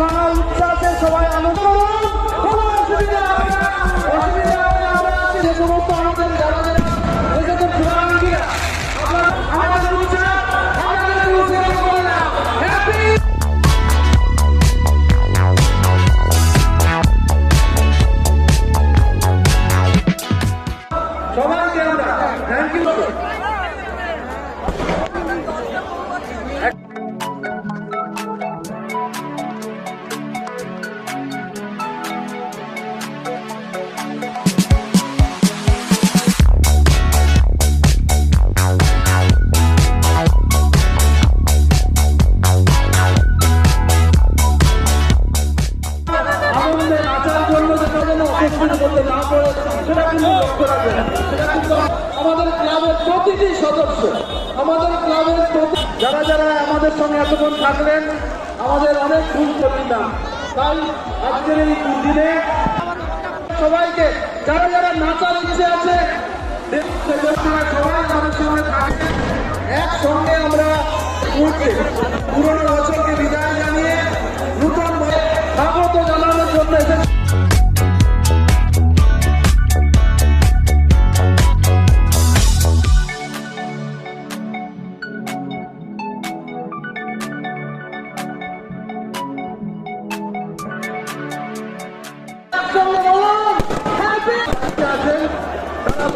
ভাঙা উচ্ছ্বাসে সবাই আনন্দ করুন। কোনো অসুবিধা হবে না, অসুবিধা হবে না। আমরা আছি যে সমস্ত আমাদের যারা যারা এসেছেন শুভাকাঙ্ক্ষীরা, আমাদের উৎসাহ আপনাদের উৎসাহ করে না। হ্যাপি সবাইকে আমরা থ্যাংক ইউ। আনন্দে নাচার জন্য যেটা যেন উপস্থিত করতে না পারে সেটা কিন্তু লক্ষ্য রাখবেন। সেটা কিন্তু আমাদের ক্লাবের প্রতিটি সদস্য, আমাদের ক্লাবের যারা যারা আমাদের সঙ্গে এতক্ষণ থাকলেন, আমাদের অনেক ভুল করলাম। তাই আজকের এই দিনে সবাইকে যারা যারা নাচার ইচ্ছে আছে সবাই আমাদের সঙ্গে থাকবেন। একসঙ্গে আমরা উঠতে পুরনো বছরকে বিদায় জানিয়ে নতুন স্বাগত জানানোর জন্য এসেছি।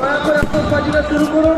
দয়া করে আতশবাজিটা শুরু করুন।